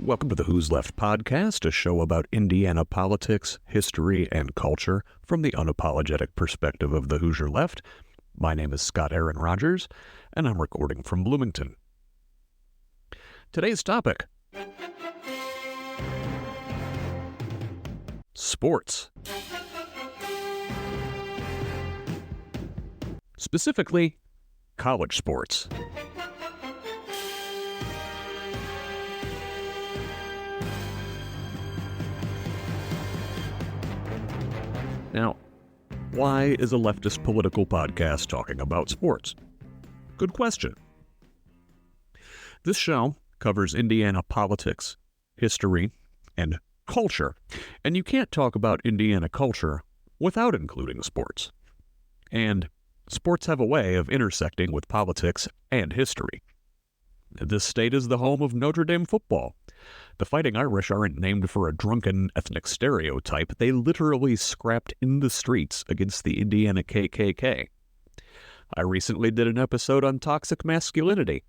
Welcome to the Who's Left podcast, a show about Indiana politics, history, and culture from the unapologetic perspective of the Hoosier left. My name is Scott Aaron Rogers, and I'm recording from Bloomington. Today's topic: sports. Specifically, college sports. Now, why is a leftist political podcast talking about sports? Good question. This show covers Indiana politics, history, and culture, and you can't talk about Indiana culture without including sports. And sports have a way of intersecting with politics and history. This state is the home of Notre Dame football. The Fighting Irish aren't named for a drunken ethnic stereotype. They literally scrapped in the streets against the Indiana KKK. I recently did an episode on toxic masculinity.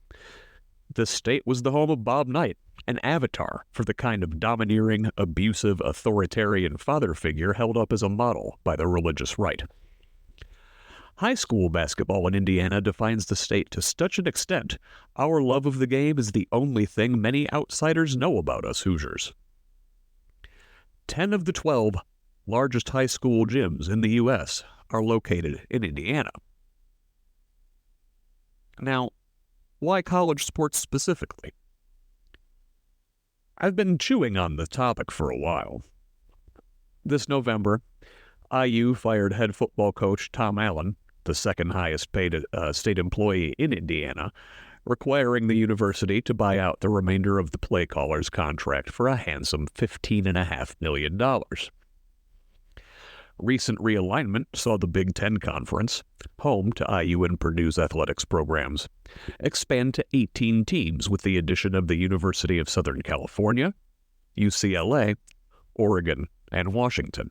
This state was the home of Bob Knight, an avatar for the kind of domineering, abusive, authoritarian father figure held up as a model by the religious right. High school basketball in Indiana defines the state to such an extent, our love of the game is the only thing many outsiders know about us Hoosiers. 10 of the 12 largest high school gyms in the U.S. are located in Indiana. Now, why college sports specifically? I've been chewing on the topic for a while. This November, IU fired head football coach Tom Allen, the second highest paid state employee in Indiana, requiring the university to buy out the remainder of the play caller's contract for a handsome $15.5 million. Recent realignment saw the Big Ten Conference, home to IU and Purdue's athletics programs, expand to 18 teams with the addition of the University of Southern California, UCLA, Oregon, and Washington.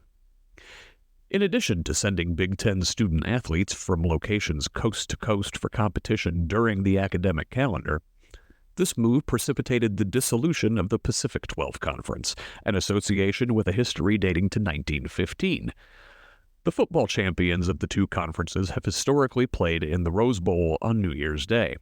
In addition to sending Big Ten student-athletes from locations coast to coast for competition during the academic calendar, this move precipitated the dissolution of the Pacific 12 Conference, an association with a history dating to 1915. The football champions of the two conferences have historically played in the Rose Bowl on New Year's Day.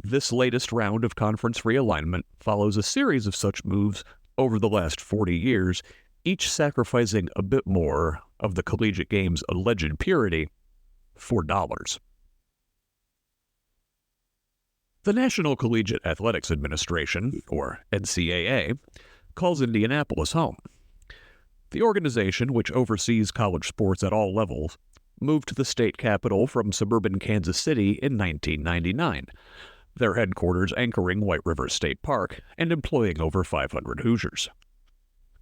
This latest round of conference realignment follows a series of such moves over the last 40 years, each sacrificing a bit more of the collegiate game's alleged purity for dollars. The National Collegiate Athletics Administration, or NCAA, calls Indianapolis home. The organization, which oversees college sports at all levels, moved to the state capital from suburban Kansas City in 1999, their headquarters anchoring White River State Park and employing over 500 Hoosiers.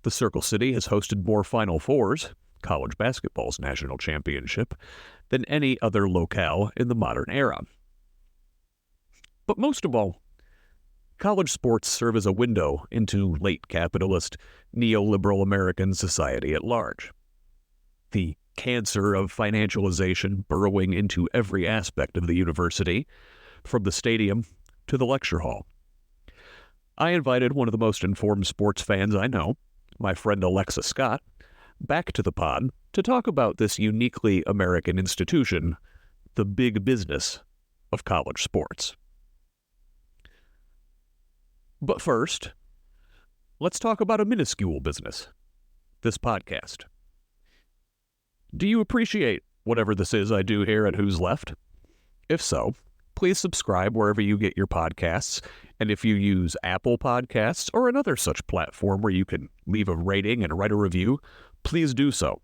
The Circle City has hosted more Final Fours, college basketball's national championship, than any other locale in the modern era. But most of all, college sports serve as a window into late capitalist, neoliberal American society at large. The cancer of financialization burrowing into every aspect of the university, from the stadium to the lecture hall. I invited one of the most informed sports fans I know, my friend Alexa Scott, back to the pod to talk about this uniquely American institution, the big business of college sports. But first, let's talk about a minuscule business, this podcast. Do you appreciate whatever this is I do here at Who's Left? If so, please subscribe wherever you get your podcasts, and if you use Apple Podcasts or another such platform where you can leave a rating and write a review, please do so.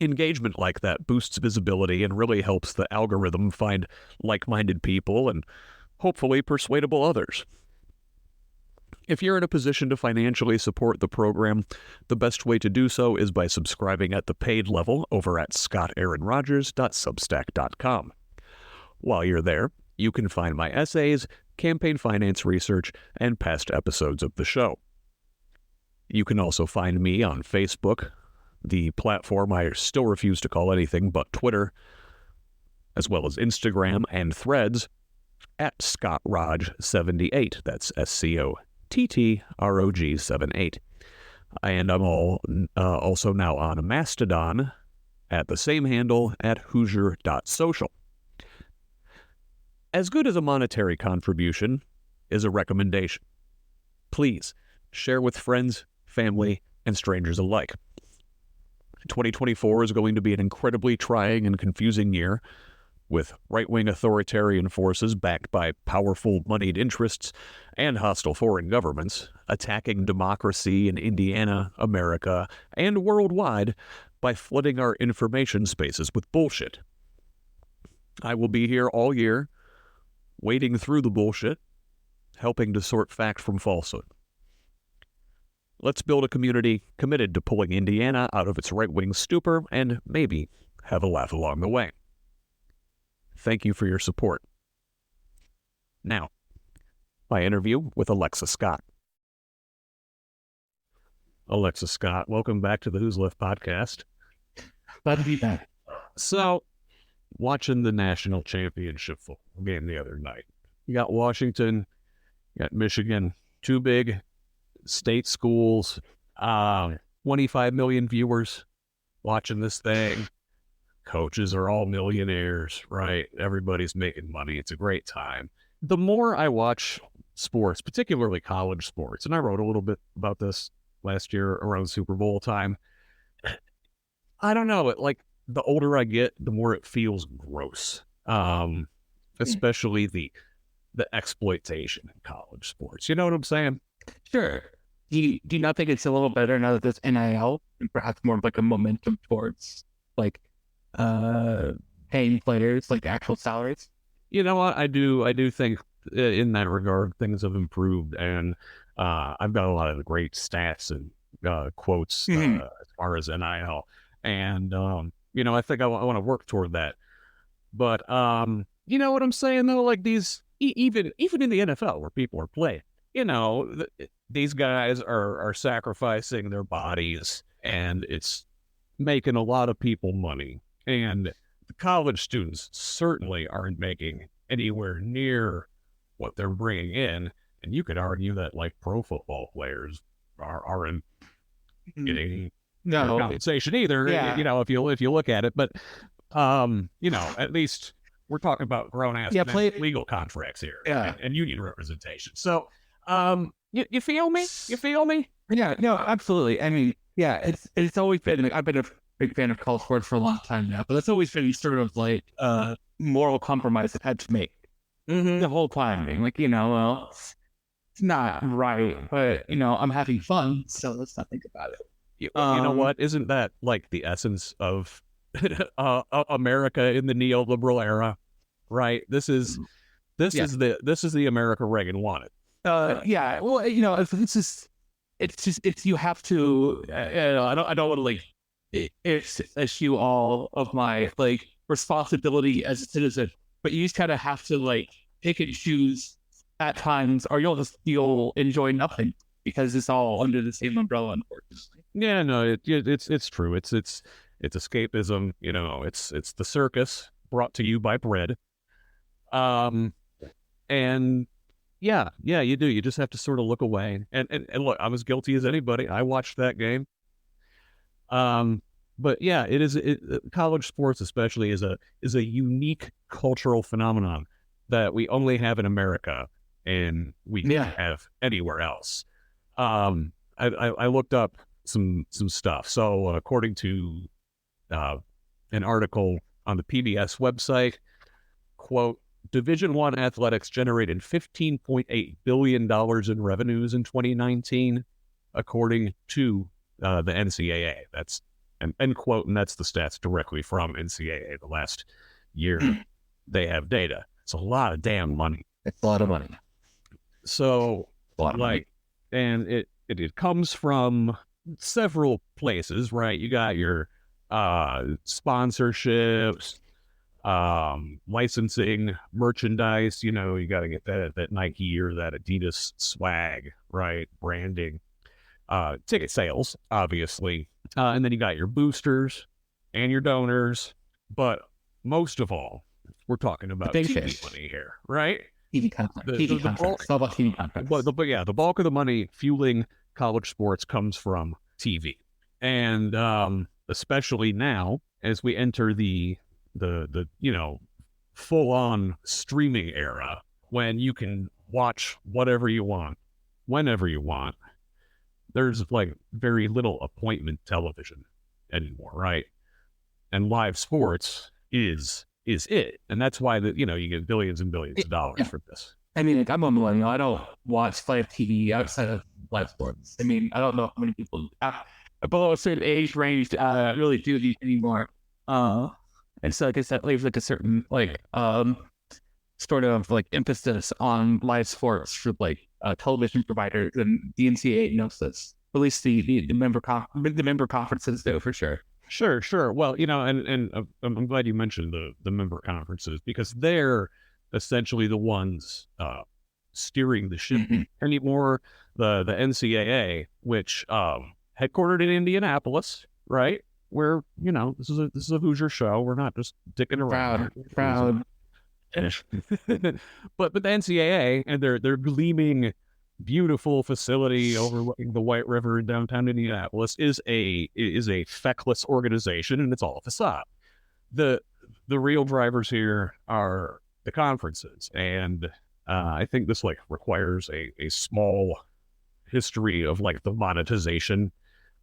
Engagement like that boosts visibility and really helps the algorithm find like-minded people and hopefully persuadable others. If you're in a position to financially support the program, the best way to do so is by subscribing at the paid level over at scottaaronrogers.substack.com. While you're there, you can find my essays, campaign finance research, and past episodes of the show. You can also find me on Facebook, the platform I still refuse to call anything but Twitter, as well as Instagram and Threads, at ScottRog78. That's SCOTT TTROG78. And I'm also now on Mastodon at the same handle at Hoosier.social. As good as a monetary contribution is a recommendation. Please share with friends, family, and strangers alike. 2024 is going to be an incredibly trying and confusing year, with right-wing authoritarian forces backed by powerful moneyed interests and hostile foreign governments attacking democracy in Indiana, America, and worldwide by flooding our information spaces with bullshit. I will be here all year, wading through the bullshit, helping to sort fact from falsehood. Let's build a community committed to pulling Indiana out of its right-wing stupor and maybe have a laugh along the way. Thank you for your support. Now, my interview with Alexa Scott. Alexa Scott, welcome back to the Who's Left podcast. Glad to be back. So, watching the national championship football game the other night. You got Washington, you got Michigan, two big state schools, 25 million viewers watching this thing. Coaches are all millionaires, right? Everybody's making money. It's a great time. The more I watch sports, particularly college sports, and I wrote a little bit about this last year around Super Bowl time, I don't know, the older I get, the more it feels gross, especially the exploitation in college sports. You know what I'm saying? Sure. Do you not think it's a little better now that there's NIL and perhaps more of like a momentum towards paying players like actual salaries? You know what? I do think in that regard things have improved, and I've got a lot of great stats and quotes as far as NIL, and I think I want to work toward that. But you know what I'm saying though? Like these, even in the NFL where people are playing, these guys are sacrificing their bodies, and it's making a lot of people money. And the college students certainly aren't making anywhere near what they're bringing in. And you could argue that pro football players aren't getting no compensation either. Yeah. If you look at it, but at least we're talking about grown ass legal contracts here, and union representation. So, you feel me? You feel me? Yeah, no, absolutely. I mean, yeah, it's always been. I've been a big fan of college sports for a long time now, but it's always been sort of moral compromise I've had to make the whole time. Well, it's not right, but I'm having fun, so let's not think about it. You know what? Isn't that the essence of America in the neoliberal era? Right. This is the America Reagan wanted. Yeah. Well, it's just you have to. I don't want to issue all of my responsibility as a citizen, but you just kind of have to pick and choose at times, or you'll enjoy nothing because it's all under the same umbrella, unfortunately. Yeah, no, it's true. It's escapism. It's the circus brought to you by bread. And yeah, you do. You just have to sort of look away. And look, I'm as guilty as anybody. I watched that game. But yeah, college sports especially is a unique cultural phenomenon that we only have in America and we can't have anywhere else. I looked up some stuff. So according to an article on the PBS website, quote, Division I athletics generated $15.8 billion in revenues in 2019, according to the NCAA. That's an end quote, and that's the stats directly from NCAA. The last year they have data. It's a lot of damn money. It's a lot of money. So, and it comes from several places, right? You got your sponsorships, licensing, merchandise, you got to get that Nike or that Adidas swag, right? Branding, ticket sales, obviously. And then you got your boosters and your donors. But most of all, we're talking about TV money here, right? TV content. The TV bulk, contracts. It's all about TV contracts. the bulk of the money fueling college sports comes from TV, and especially now as we enter the full on streaming era when you can watch whatever you want, whenever you want. There's like very little appointment television anymore, right? And live sports is it, and that's why you get billions and billions of dollars for this. I mean, I'm a millennial. I don't watch live TV outside of live sports. I mean, I don't know how many people below a certain age range really do these anymore. And so I guess that leaves like a certain sort of like emphasis on live sports for like television providers, and the NCAA knows this. At least the member conferences do, for sure. Sure. Well, and I'm glad you mentioned the member conferences, because they're essentially the ones steering the ship anymore. The NCAA, which headquartered in Indianapolis, right? Where this is a Hoosier show. We're not just dicking around. Proud. but the NCAA and their gleaming, beautiful facility overlooking the White River in downtown Indianapolis is a feckless organization, and it's all a facade. The real drivers here are the conferences, and I think this requires a small history of the monetization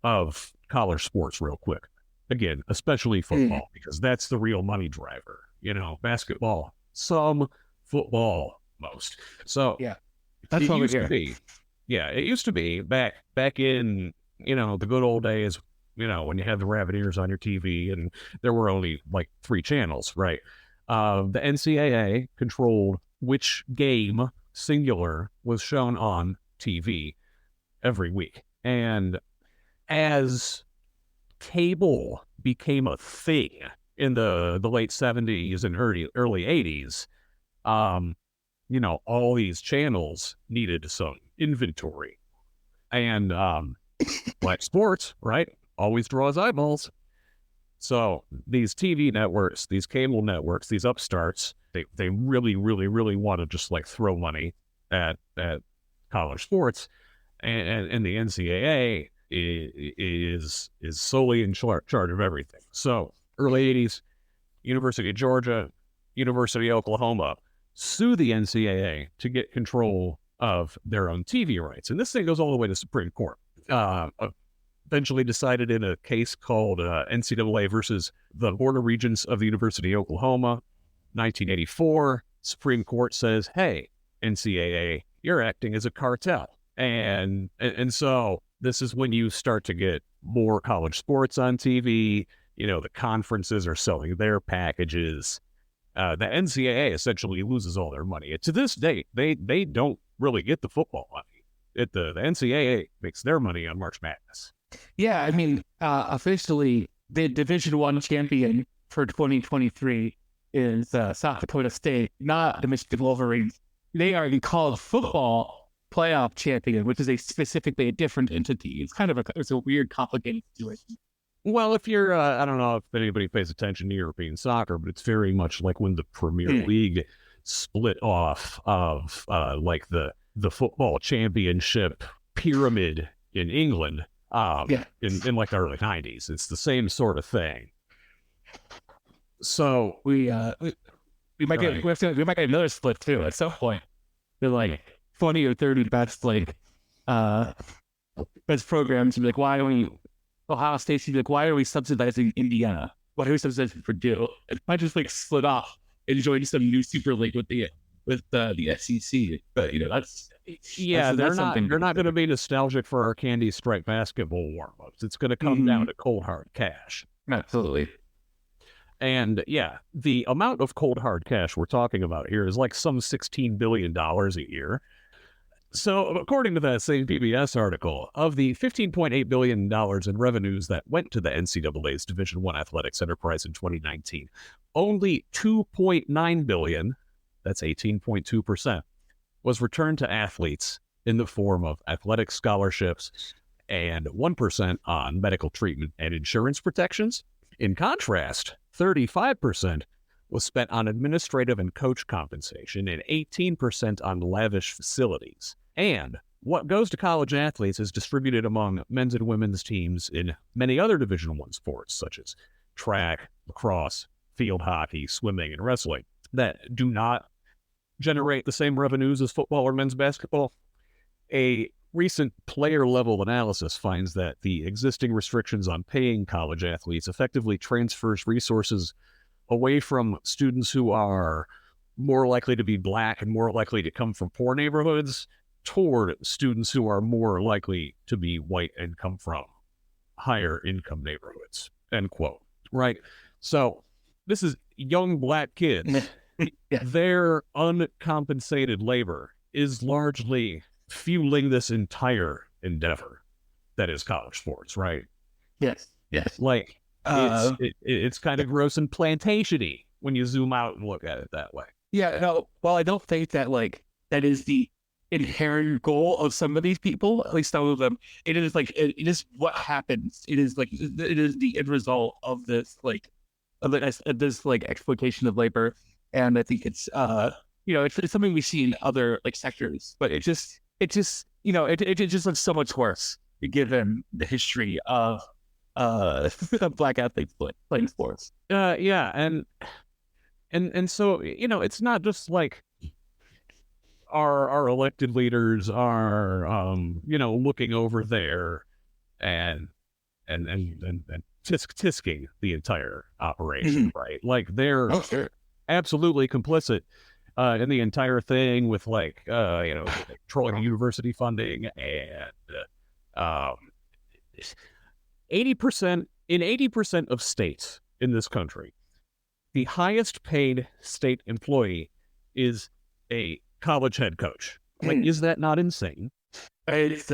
of college sports real quick. Again, especially football, because that's the real money driver. Basketball, some, football, most. So yeah, that's what it used to be back in the good old days. When you had the rabbit ears on your TV, and there were only 3 channels, right? The NCAA controlled which game, singular, was shown on TV every week, and as cable became a thing in the late 70s and early 80s, all these channels needed some inventory, and live sports, right, always draws eyeballs. So these TV networks, these cable networks, these upstarts, they really, really, really want to just throw money at college sports, and the NCAA is solely in charge of everything. So early 80s, University of Georgia, University of Oklahoma sue the NCAA to get control of their own TV rights. And this thing goes all the way to Supreme Court. Eventually decided in a case called NCAA versus the Board of Regents of the University of Oklahoma, 1984. Supreme Court says, hey, NCAA, you're acting as a cartel. And so this is when you start to get more college sports on TV. The conferences are selling their packages. The NCAA essentially loses all their money. To this day, they don't really get the football money. The NCAA makes their money on March Madness. Yeah, I mean, officially, the Division I champion for 2023 is South Dakota State, not the Michigan Wolverines. They are the college football playoff champion, which is specifically a different entity. It's a weird, complicated situation. Well, if you're, I don't know if anybody pays attention to European soccer, but it's very much like when the Premier League split off of the football championship pyramid in England in the early 90s. It's the same sort of thing. So we might get another split too at some point. They're 20 or 30 best best programs. Be why don't we? Ohio State should be why are we subsidizing Indiana? Why are we subsidizing Purdue? It might just split off and join some new super league with the SEC. But they're not going to be nostalgic for our candy stripe basketball warm-ups. It's going to come down to cold hard cash. Absolutely. And the amount of cold hard cash we're talking about here is some $16 billion a year. So according to that same PBS article, of the $15.8 billion in revenues that went to the NCAA's Division I athletics enterprise in 2019, only $2.9 billion, that's 18.2%, was returned to athletes in the form of athletic scholarships and 1% on medical treatment and insurance protections. In contrast, 35% was spent on administrative and coach compensation and 18% on lavish facilities. And what goes to college athletes is distributed among men's and women's teams in many other Division I sports, such as track, lacrosse, field hockey, swimming, and wrestling, that do not generate the same revenues as football or men's basketball. A recent player-level analysis finds that the existing restrictions on paying college athletes effectively transfers resources away from students who are more likely to be Black and more likely to come from poor neighborhoods toward students who are more likely to be white and come from higher income neighborhoods, end quote. Right? So this is young Black kids. Yeah. Their uncompensated labor is largely fueling this entire endeavor that is college sports, right? Yes. Like, it's kind of gross and plantation-y when you zoom out and look at it that way. Yeah, no, well, I don't think that, like, that is the inherent goal of some of these people, at least some of them. It is, like, it is what happens. It is, like, it is the end result of this, like, this, like, exploitation of labor. And I think it's, it's something we see in other, like, sectors, but it just, it just looks so much worse given the history of Black athletes playing sports. And so, it's not just like our elected leaders are, looking over there and tisking the entire operation, right? Like they're absolutely complicit in the entire thing with controlling university funding and 80% of states in this country, the highest paid state employee is a college head coach. Like, is that not insane? It's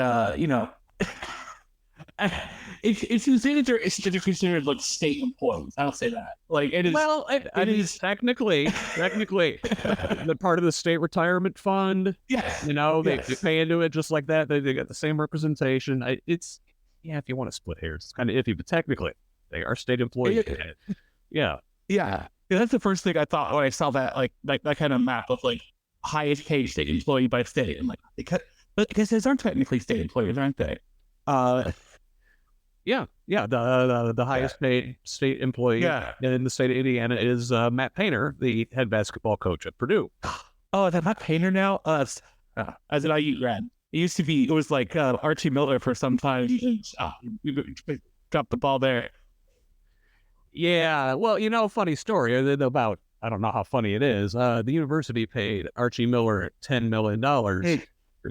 it's insane that they're considered like state employees. I'll say that. Like it is. Well, it is technically the part of the state retirement fund. Yes. They pay into it just like that. They get the same representation. If you want to split hairs, it's kind of iffy, but technically they are state employees. Yeah. That's the first thing I thought when I saw that, like that kind of map of like highest paid state employee by state. I'm like, because those aren't technically state employees, aren't they? The highest paid state employee in the state of Indiana is Matt Painter, the head basketball coach at Purdue. Oh, is that Matt Painter now? As an IU grad. It was like Archie Miller for some time. We dropped the ball there. Yeah, well, funny story about, I don't know how funny it is. The university paid Archie Miller $10 million to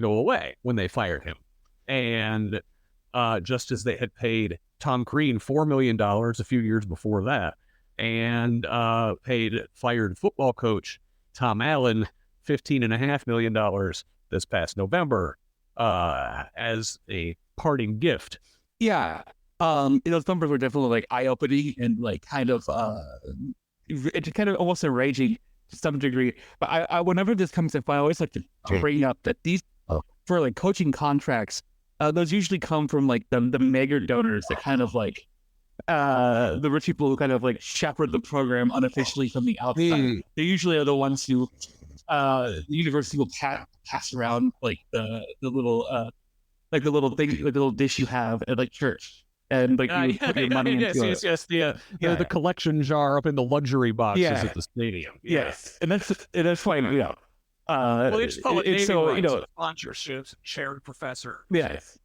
go away when they fired him. And just as they had paid Tom Crean $4 million a few years before that, and paid fired football coach Tom Allen $15.5 million this past November as a parting gift. Yeah. Those numbers were definitely like eye-opening and like kind of it's kind of almost enraging to some degree. But I whenever this comes up, I always like to bring up that these for like coaching contracts, those usually come from like the mega donors that kind of like the rich people who kind of like shepherd the program unofficially from the outside. They usually are the ones who the university will pass around like the little thing, like the little dish you have at like church. And like you put your money into it. Yes, the collection jar up in the luxury boxes at the stadium. Yes, and that's fine. Well, it's public sponsorships, shared professor. Yes.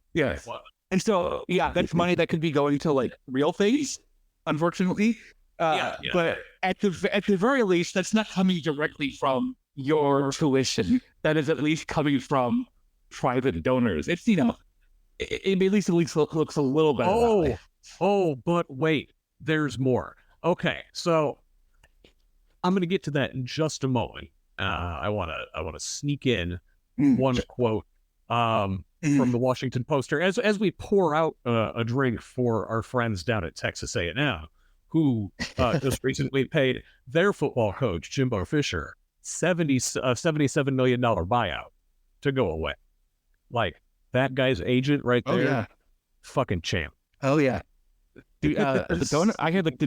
And so that's money that could be going to like real things, unfortunately. But at the very least, that's not coming directly from your tuition. That is at least coming from private donors. It's it at least looks a little better. But wait, there's more. Okay, so I'm going to get to that in just a moment. I want to sneak in one quote from the Washington Post as we pour out a drink for our friends down at Texas A&M, who just recently paid their football coach Jimbo Fisher $77 million buyout to go away. Like. That guy's agent right there, fucking champ. Oh yeah, dude. The donor, I had like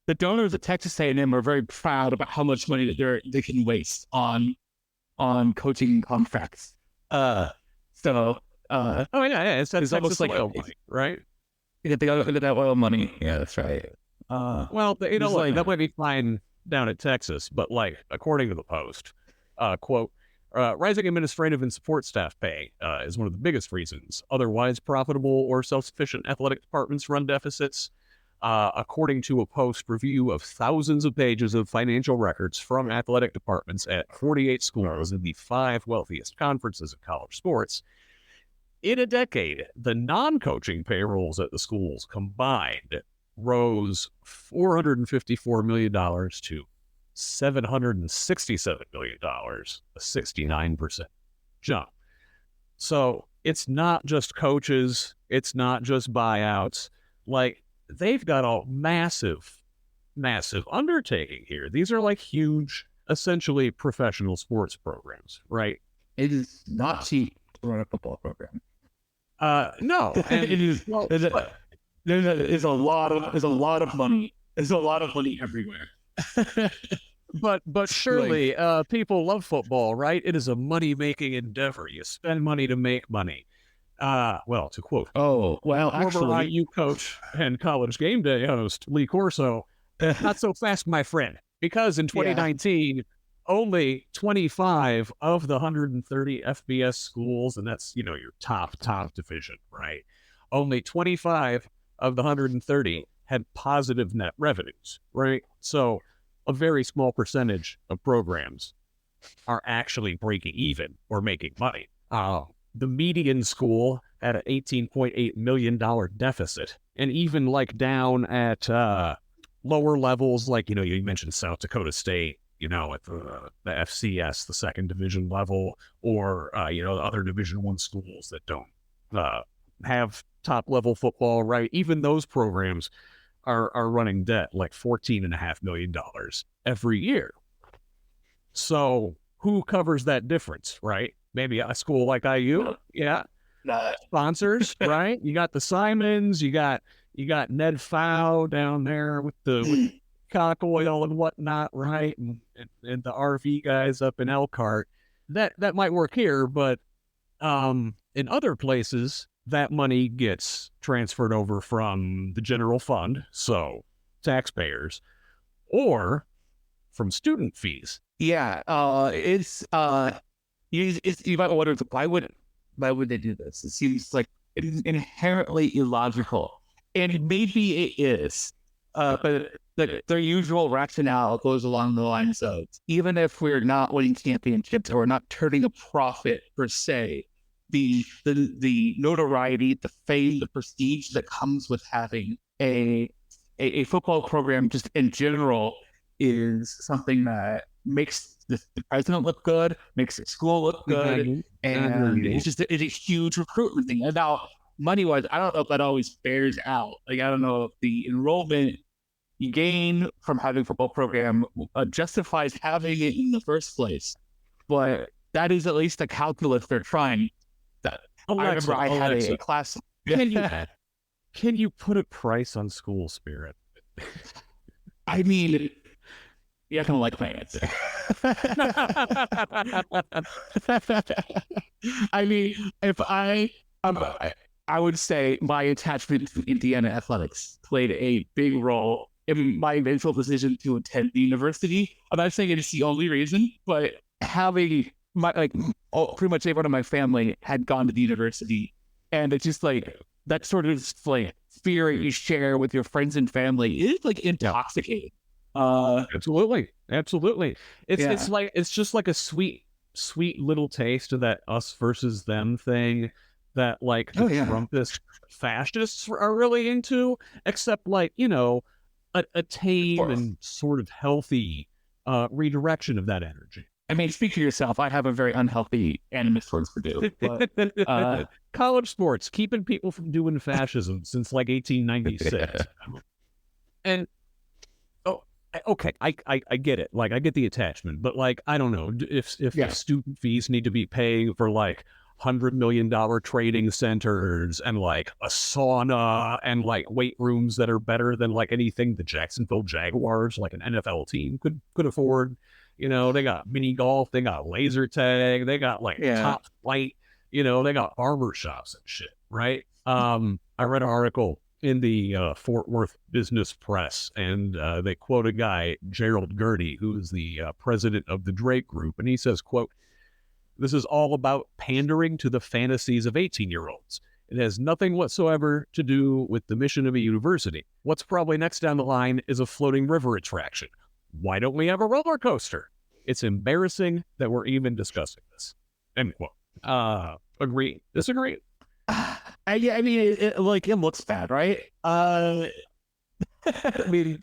the donors at Texas A&M are very proud about how much money that they can waste on coaching contracts. Oh yeah, it's that it's Texas almost like oil money, right? they got that oil money. Yeah, that's right. Well, you know, like, that might be fine down at Texas, but like according to the Post, quote, rising administrative and support staff pay is one of the biggest reasons otherwise profitable or self-sufficient athletic departments run deficits. According to a Post review of thousands of pages of financial records from athletic departments at 48 schools in the 5 wealthiest conferences of college sports, in a decade, the non-coaching payrolls at the schools combined rose $454 million to $767 million, a 69% jump. So it's not just coaches, it's not just buyouts. Like, they've got a massive undertaking here. These are like huge, essentially professional sports programs, right? it is not cheap to run a football program. No, and it is. well, There's a lot of money. There's a lot of money everywhere. but surely people love football, right? It is a money-making endeavor. You spend money to make money. Well, to quote former actually IU coach and College Game Day host Lee Corso, not so fast, my friend, because in 2019, only 25 of the 130 FBS schools, and that's, you know, your top division, right? Only 25 of the 130 had positive net revenues, right? So a very small percentage of programs are actually breaking even or making money. The median school had an $18.8 million deficit. And even like down at lower levels, like, you know, you mentioned South Dakota State, you know, at the FCS, the second division level, or, you know, other Division I schools that don't have top level football, right? Even those programs are running debt like $14.5 million every year. So who covers that difference, right? Maybe a school like IU, sponsors, right? You got the Simons, you got Ned Fow down there with cock oil and whatnot, right? And the RV guys up in Elkhart. That might work here, but in other places, that money gets transferred over from the general fund, so taxpayers, or from student fees. Yeah, you might wonder, why would they do this? It seems like it is inherently illogical, and maybe it is. But their usual rationale goes along the lines of, even if we're not winning championships or we're not turning a profit per se, the notoriety, the fame, the prestige that comes with having a football program just in general is something that makes the president look good, makes the school look good, and it's a huge recruitment thing. And now, money-wise, I don't know if that always bears out. Like, I don't know if the enrollment you gain from having a football program justifies having it in the first place. But that is at least a calculus they're trying. Alexa, I remember I had a class. Can you put a price on school spirit? I mean, you're not gonna like my answer. I mean, if I would say my attachment to Indiana athletics played a big role in my eventual decision to attend the university. I'm not saying it's the only reason, but having pretty much everyone in my family had gone to the university, and it's just like that sort of like fear you share with your friends and family is like intoxicating. Absolutely. It's just like a sweet little taste of that us versus them thing that like the Trumpist fascists are really into, except like, you know, a tame and sort of healthy redirection of that energy. I mean, speak for yourself. I have a very unhealthy animus towards Purdue. But, college sports, keeping people from doing fascism since like 1896. And okay, I get it. Like, I get the attachment, but like, I don't know if student fees need to be paying for like $100 million training centers and like a sauna and like weight rooms that are better than like anything the Jacksonville Jaguars, like an NFL team, could afford. You know, they got mini golf, they got laser tag, they got like top flight, you know, they got barber shops and shit, right? I read an article in the Fort Worth Business Press, and they quote a guy, Gerald Gertie, who is the president of the Drake Group, and he says, quote, "This is all about pandering to the fantasies of 18-year-olds. It has nothing whatsoever to do with the mission of a university. What's probably next down the line is a floating river attraction. Why don't we have a roller coaster? It's embarrassing that we're even discussing this." End quote. Agree? Disagree? Yeah, I mean, it looks bad, right? I mean,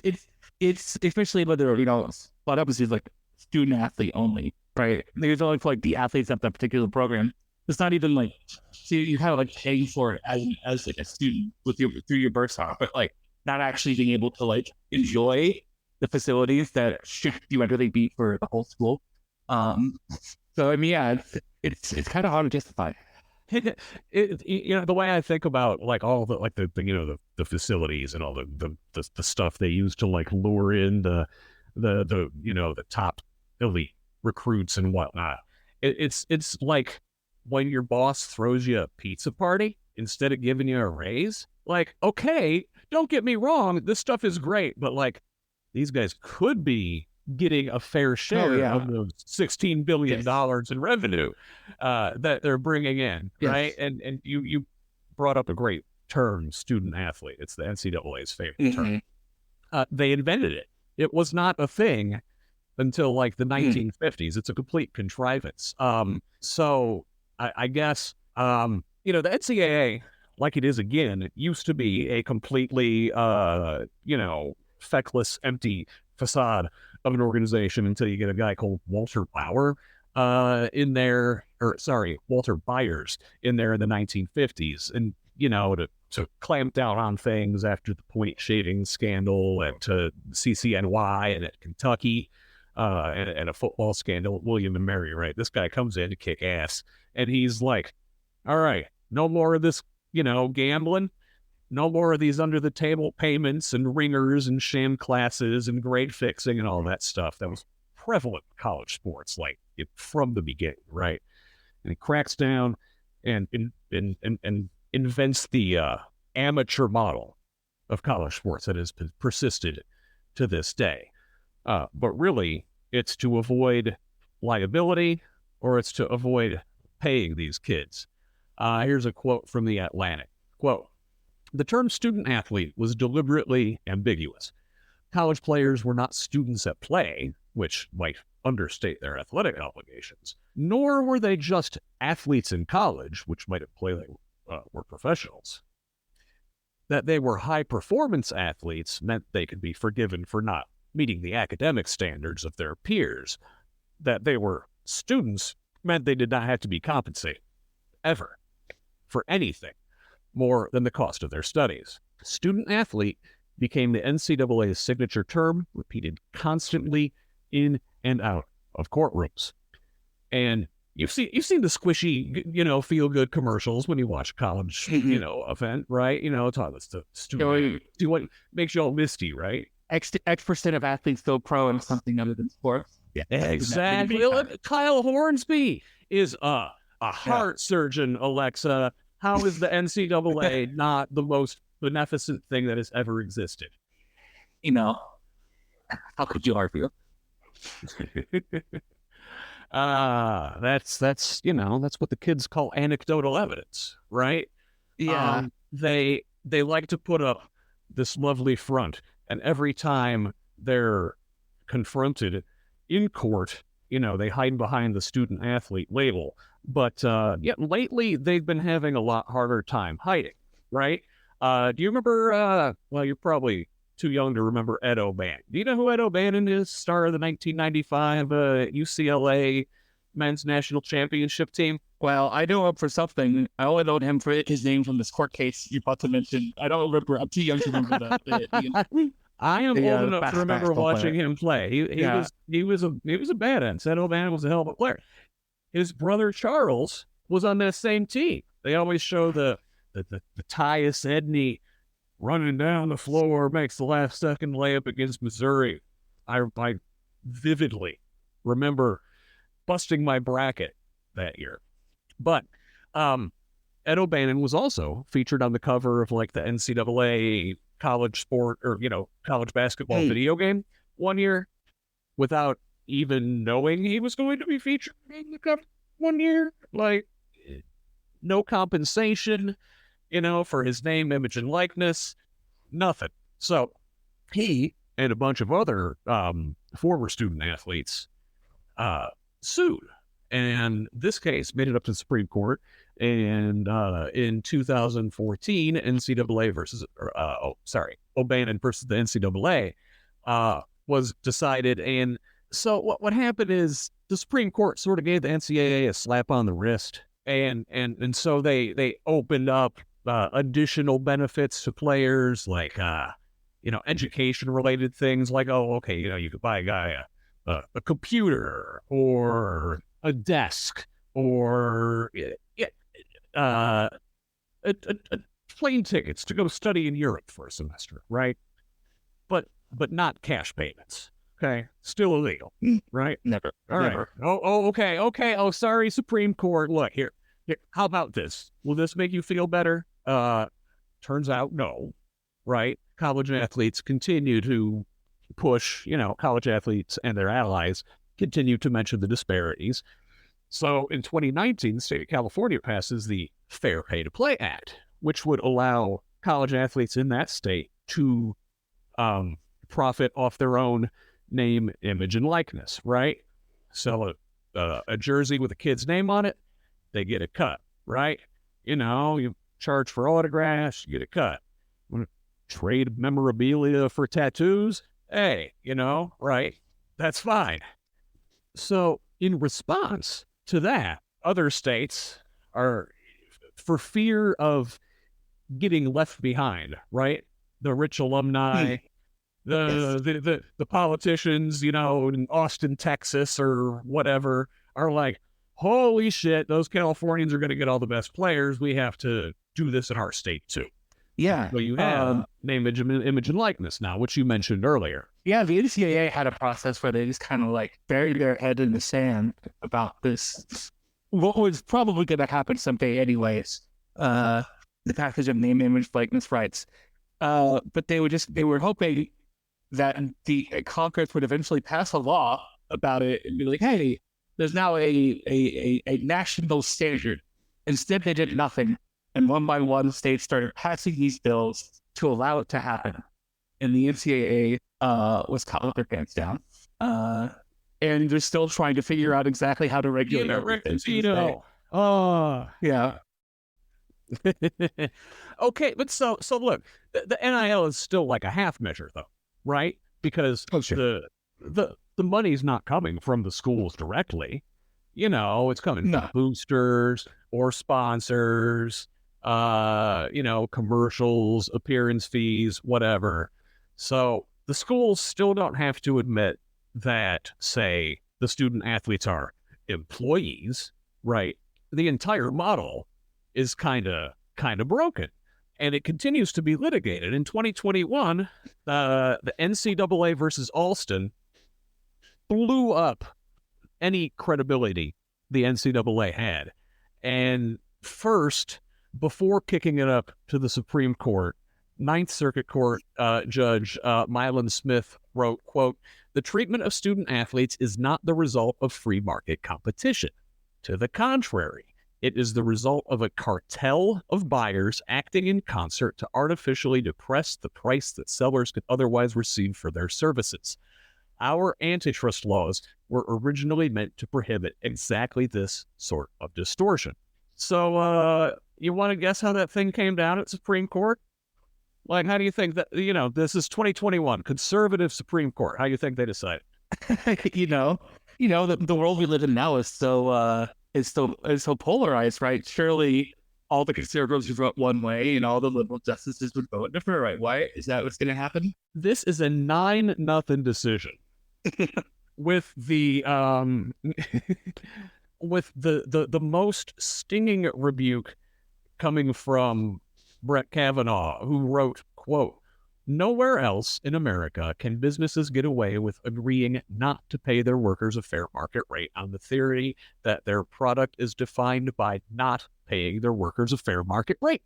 it's especially whether, you know, a lot of us is like student athlete only, right? There's only for like the athletes of that particular program. It's not even like, so you kind of like paying for it as like a student through your bursar, but like not actually being able to like enjoy the facilities that should theoretically be for the whole school. So I mean, yeah, it's kind of hard to justify. You know, the way I think about like all the like the you know the facilities and all the stuff they use to like lure in the you know the top elite recruits and whatnot. It's like when your boss throws you a pizza party instead of giving you a raise. Like, okay, don't get me wrong, this stuff is great, but like these guys could be getting a fair share of the $16 billion in revenue that they're bringing in, right? And you brought up a great term, student athlete. It's the NCAA's favorite term. They invented it. It was not a thing until like the 1950s. It's a complete contrivance. So I guess, you know, the NCAA, like it is again, it used to be a completely, you know, feckless, empty facade of an organization until you get a guy called Walter Bauer in there, or sorry, Walter Byers in there in the 1950s, and you know to clamp down on things after the point shaving scandal and to CCNY and at Kentucky and a football scandal, William and Mary, right? This guy comes in to kick ass, and he's like, "All right, no more of this, you know, gambling." No more of these under-the-table payments and ringers and sham classes and grade fixing and all that stuff that was prevalent in college sports, like from the beginning, right? And he cracks down and invents the amateur model of college sports that has persisted to this day. But really, it's to avoid liability or it's to avoid paying these kids. Here's a quote from The Atlantic. Quote, "The term student athlete was deliberately ambiguous. College players were not students at play, which might understate their athletic obligations, nor were they just athletes in college, which might imply they were professionals. That they were high-performance athletes meant they could be forgiven for not meeting the academic standards of their peers. That they were students meant they did not have to be compensated, ever, for anything more than the cost of their studies. Student athlete became the NCAA's signature term, repeated constantly in and out of courtrooms." And you've seen the squishy, you know, feel good commercials when you watch a college, you know, event, right? You know, it's all this student. Do what makes you all misty, right? X% of athletes go pro in something other than sports. Yeah, exactly. Kyle Hornsby is a heart surgeon, Alexa. How is the NCAA not the most beneficent thing that has ever existed? You know, how could you argue? That's you know, that's what the kids call anecdotal evidence, right? Yeah. They like to put up this lovely front, and every time they're confronted in court, you know, they hide behind the student athlete label. But yeah, lately they've been having a lot harder time hiding, right? Do you remember, well, you're probably too young to remember Ed O'Bannon. Do you know who Ed O'Bannon is? Star of the 1995 UCLA men's national championship team? Well, I know him for something. I only know him for his name from this court case you're about to mention. I don't remember. I'm too young to remember that. I am old enough to remember watching him play. He was a badass. Ed O'Bannon was a hell of a player. His brother Charles was on that same team. They always show the Tyus Edney running down the floor, makes the last second layup against Missouri. I vividly remember busting my bracket that year. But Ed O'Bannon was also featured on the cover of like the NCAA college sport or, college basketball video game one year without even knowing he was going to be featured on the cover one year. Like, no compensation, for his name, image, and likeness, nothing. So he and a bunch of other former student athletes sued. And this case made it up to the Supreme Court. And in 2014, O'Bannon versus the NCAA was decided. And so what happened is the Supreme Court sort of gave the NCAA a slap on the wrist. And so they opened up additional benefits to players like, education-related things like, you could buy a guy a computer or a desk or plane tickets to go study in Europe for a semester, right? But not cash payments. Okay, still illegal, right? Never. All right. Okay. Oh, sorry, Supreme Court. Look here. How about this? Will this make you feel better? Turns out no, right? College athletes continue to push. College athletes and their allies continue to mention the disparities. So in 2019, the state of California passes the Fair Pay to Play Act, which would allow college athletes in that state to profit off their own name, image, and likeness, right? Sell a jersey with a kid's name on it, they get a cut, right? You charge for autographs, you get a cut. Trade memorabilia for tattoos, hey, right? That's fine. So in response to that, other states are, for fear of getting left behind, right? The rich alumni, the politicians, in Austin, Texas or whatever, are like, holy shit, those Californians are going to get all the best players. We have to do this in our state too. Yeah. So you have name, image, and likeness now, which you mentioned earlier. Yeah, the NCAA had a process where they just kind of like buried their head in the sand about this. What was probably going to happen someday anyways, the passage of name, image, likeness rights. But they were hoping that the Congress would eventually pass a law about it and be like, hey, there's now a national standard. Instead, they did nothing. And one by one, states started passing these bills to allow it to happen. And the NCAA was caught with their pants down. And they're still trying to figure out exactly how to regulate it. Oh, yeah. Okay, but so look, the NIL is still like a half measure, though, right? Because the money's not coming from the schools directly. It's coming from boosters or sponsors, commercials, appearance fees, whatever. So the schools still don't have to admit that, say, the student athletes are employees, right? The entire model is kind of broken, and it continues to be litigated. In 2021, the NCAA versus Alston blew up any credibility the NCAA had. And first, before kicking it up to the Supreme Court, Ninth Circuit Court Judge Mylan Smith wrote, quote, "The treatment of student athletes is not the result of free market competition. To the contrary, it is the result of a cartel of buyers acting in concert to artificially depress the price that sellers could otherwise receive for their services. Our antitrust laws were originally meant to prohibit exactly this sort of distortion." So, you want to guess how that thing came down at Supreme Court? Like, how do you think that, this is 2021, conservative Supreme Court. How do you think they decided? The world we live in now is so polarized, right? Surely all the conservatives would vote one way and all the liberal justices would vote a different right way. Is that what's going to happen? This is a 9-0 decision with the with the most stinging rebuke coming from Brett Kavanaugh, who wrote, quote, "Nowhere else in America can businesses get away with agreeing not to pay their workers a fair market rate on the theory that their product is defined by not paying their workers a fair market rate.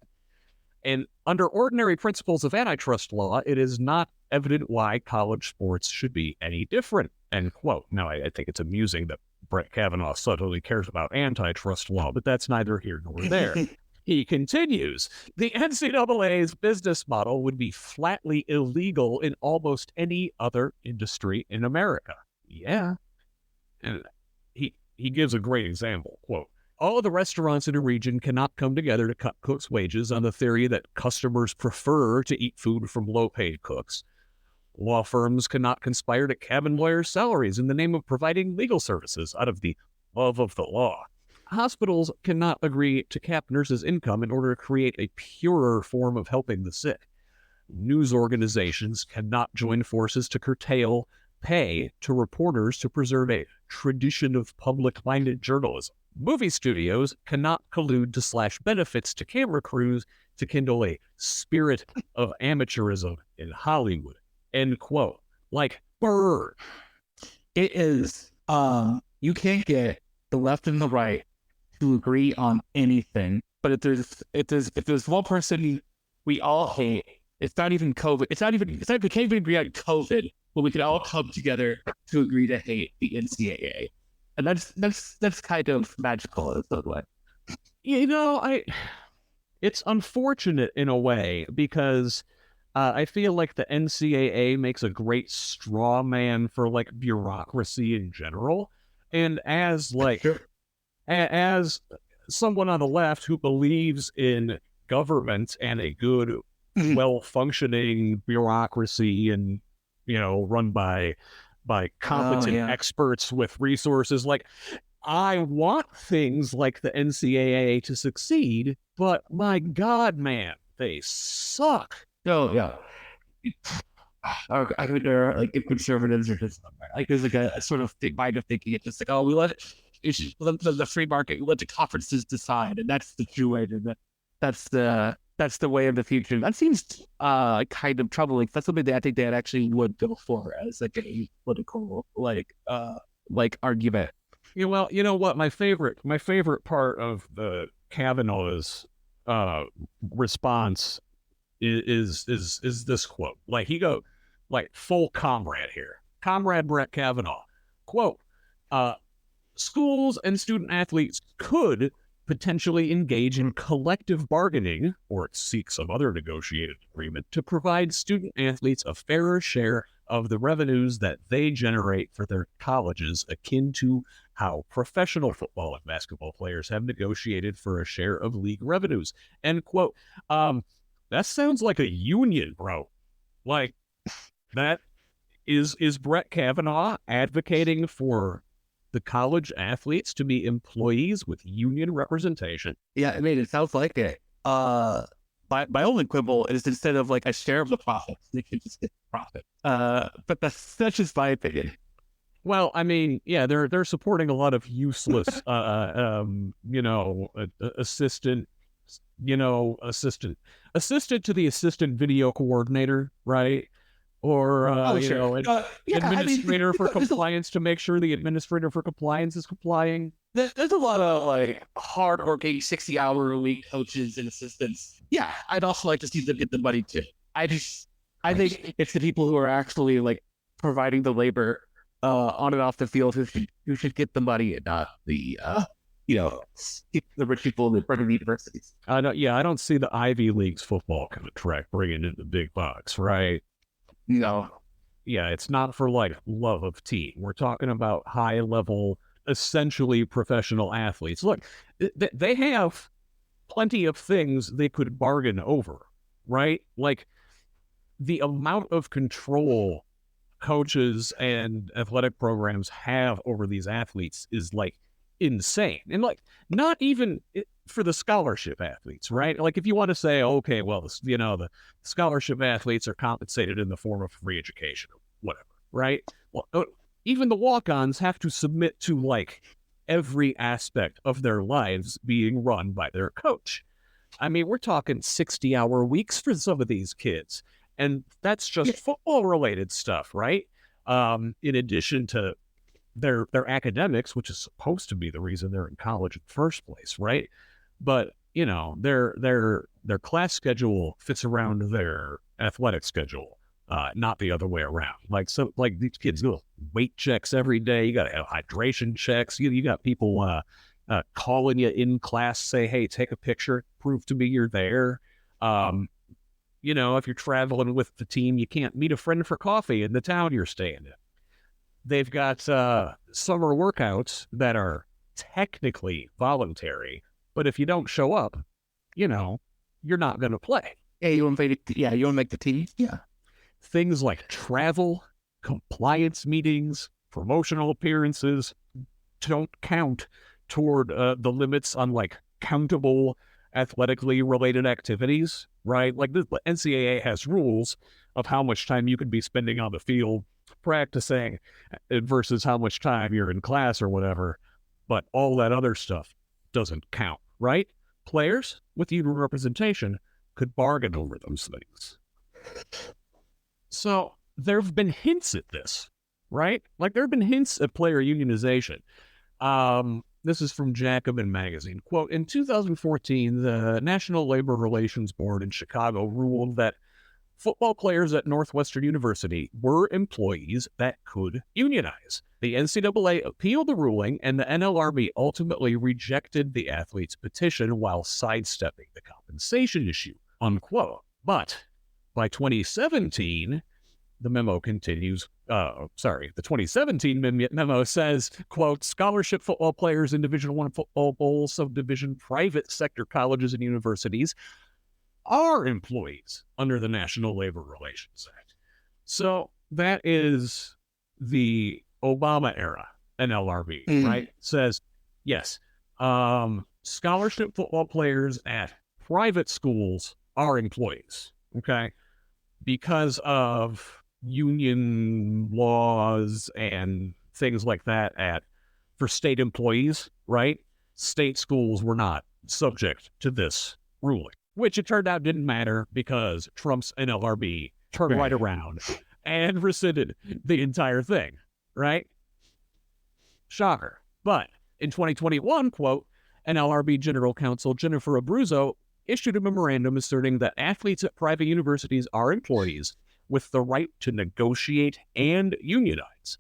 And under ordinary principles of antitrust law, it is not evident why college sports should be any different," end quote. Now, I think it's amusing that Brett Kavanaugh subtly cares about antitrust law, but that's neither here nor there. He continues, "The NCAA's business model would be flatly illegal in almost any other industry in America." Yeah. And he gives a great example, quote, "All of the restaurants in a region cannot come together to cut cooks' wages on the theory that customers prefer to eat food from low-paid cooks. Law firms cannot conspire to cabin lawyers' salaries in the name of providing legal services out of the love of the law. Hospitals cannot agree to cap nurses' income in order to create a purer form of helping the sick. News organizations cannot join forces to curtail pay to reporters to preserve a tradition of public-minded journalism. Movie studios cannot collude to slash benefits to camera crews to kindle a spirit of amateurism in Hollywood," end quote. Like, bird. It is, you can't get the left and the right to agree on anything. But if there's one person we all hate, it's not even COVID. We can't even agree on COVID, but we can all come together to agree to hate the NCAA. And that's kind of magical in some way. You know, it's unfortunate in a way because I feel like the NCAA makes a great straw man for like bureaucracy in general. And as like, Sure. as someone on the left who believes in government and a good, well-functioning bureaucracy and, you know, run by competent experts with resources, like, I want things like the NCAA to succeed, but my God, man, they suck. Oh, yeah. I think like if conservatives are just like there's like a sort of mind of thinking. It's just like, oh, we let the free market, we let the conferences decide, and that's the true way to that's the way of the future. That seems kind of troubling. That's something that I think that actually would go for as like a political like argument. Yeah, well, you know what? My favorite part of the Kavanaugh's response is this quote. Like he go like full comrade here. Comrade Brett Kavanaugh. Quote, "Schools and student athletes could potentially engage in collective bargaining or seek some other negotiated agreement to provide student athletes a fairer share of the revenues that they generate for their colleges, akin to how professional football and basketball players have negotiated for a share of league revenues," end quote. That sounds like a union, bro. Like, that is Brett Kavanaugh advocating for the college athletes to be employees with union representation? Yeah, I mean, it sounds like it. My only quibble is instead of like a share of the profits, they should just get the profit. But that's just my opinion. Well, I mean, yeah, they're supporting a lot of useless, assistant to the assistant video coordinator, right? Or administrator for compliance to make sure the administrator for compliance is complying. There's a lot of like hard-working 60-hour-a-week coaches and assistants. Yeah, I'd also like to see them get the money too. I think it's the people who are actually like providing the labor on and off the field who should get the money, and not the the rich people in the private universities. I don't see the Ivy League's football contract bringing in the big bucks, right? No. Yeah, it's not for like love of team. We're talking about high level, essentially professional athletes. Look, they have plenty of things they could bargain over, right? Like the amount of control coaches and athletic programs have over these athletes is like insane. And like not even for the scholarship athletes, right? Like if you want to say, okay, well, the scholarship athletes are compensated in the form of free education or whatever, right? Well, even the walk-ons have to submit to like every aspect of their lives being run by their coach. I mean, we're talking 60-hour weeks for some of these kids. And that's just football-related stuff, right? In addition to their academics, which is supposed to be the reason they're in college in the first place, right? But, you know, their class schedule fits around their athletic schedule, not the other way around. Like these kids do weight checks every day. You got to have hydration checks. You got people calling you in class, say, hey, take a picture, prove to me you're there. You know, if you're traveling with the team, you can't meet a friend for coffee in the town you're staying in. They've got summer workouts that are technically voluntary, but if you don't show up, you know, you're not going to play. Yeah, you want to make the team. Yeah. Things like travel, compliance meetings, promotional appearances don't count toward the limits on like countable athletically related activities, right? Like the NCAA has rules of how much time you could be spending on the field practicing versus how much time you're in class or whatever. But all that other stuff doesn't count, right? Players with union representation could bargain over those things. So there have been hints at this, right? Like there have been hints at player unionization. This is from Jacobin magazine. Quote, in 2014, the National Labor Relations Board in Chicago ruled that football players at Northwestern University were employees that could unionize. The NCAA appealed the ruling, and the NLRB ultimately rejected the athletes' petition while sidestepping the compensation issue, unquote. But by 2017, the memo continues. The 2017 memo says, quote, scholarship football players in Division I football bowl subdivision private sector colleges and universities are employees under the National Labor Relations Act. So that is the Obama era NLRB, right? Says, yes, scholarship football players at private schools are employees, okay? Because of union laws and things like that for state employees, right? State schools were not subject to this ruling, which it turned out didn't matter because Trump's NLRB turned right around and rescinded the entire thing, right? Shocker. But in 2021, quote, NLRB General Counsel Jennifer Abruzzo issued a memorandum asserting that athletes at private universities are employees with the right to negotiate and unionize.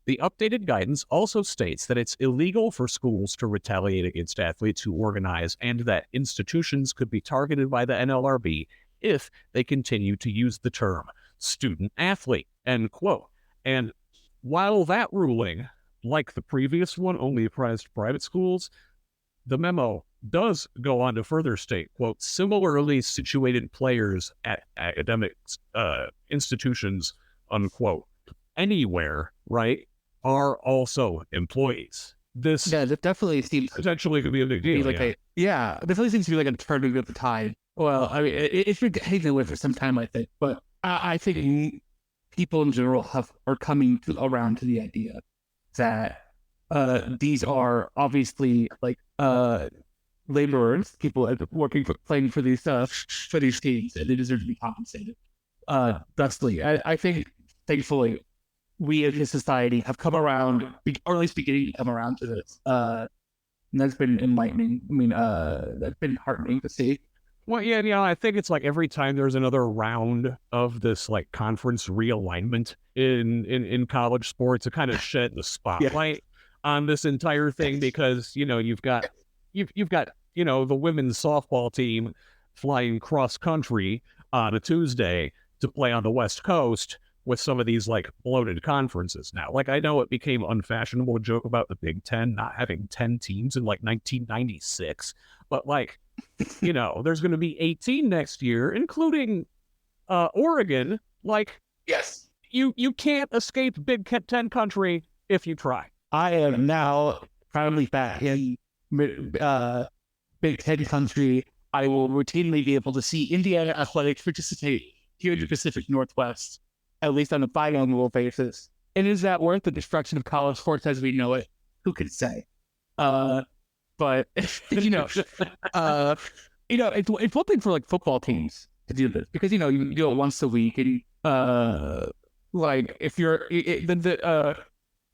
The updated guidance also states that it's illegal for schools to retaliate against athletes who organize and that institutions could be targeted by the NLRB if they continue to use the term student athlete, end quote. And while that ruling, like the previous one, only applies to private schools, the memo does go on to further state, quote, similarly situated players at academic institutions, unquote, anywhere, right, are also employees. This that definitely seems potentially could be a big deal. It definitely seems to be like a turning of the tide. Well, I mean, it's been hanging away for some time, I think, but I think people in general are coming around to the idea that these are obviously like laborers, people working playing for these teams, and they deserve to be compensated thusly. I think, thankfully, we as a society have come around, or at least beginning to come around to this. And that's been enlightening. I mean, that's been heartening to see. Well, yeah, I think it's like every time there's another round of this like conference realignment in college sports, it kind of shed the spotlight on this entire thing because, you know, you've got, you know, the women's softball team flying cross country on a Tuesday to play on the West Coast with some of these like bloated conferences now. Like, I know it became unfashionable to joke about the Big Ten not having 10 teams in like 1996, but like, you know, there's going to be 18 next year, including Oregon. Like, yes, you can't escape Big Ten country if you try. I am now proudly back in Big Ten country. I will routinely be able to see Indiana athletics participate here in the Pacific Northwest, at least on a biannual basis. And is that worth the destruction of college sports as we know it? Who can say? But you know, it's one thing for like football teams to do this because you do it once a week, and like if you're the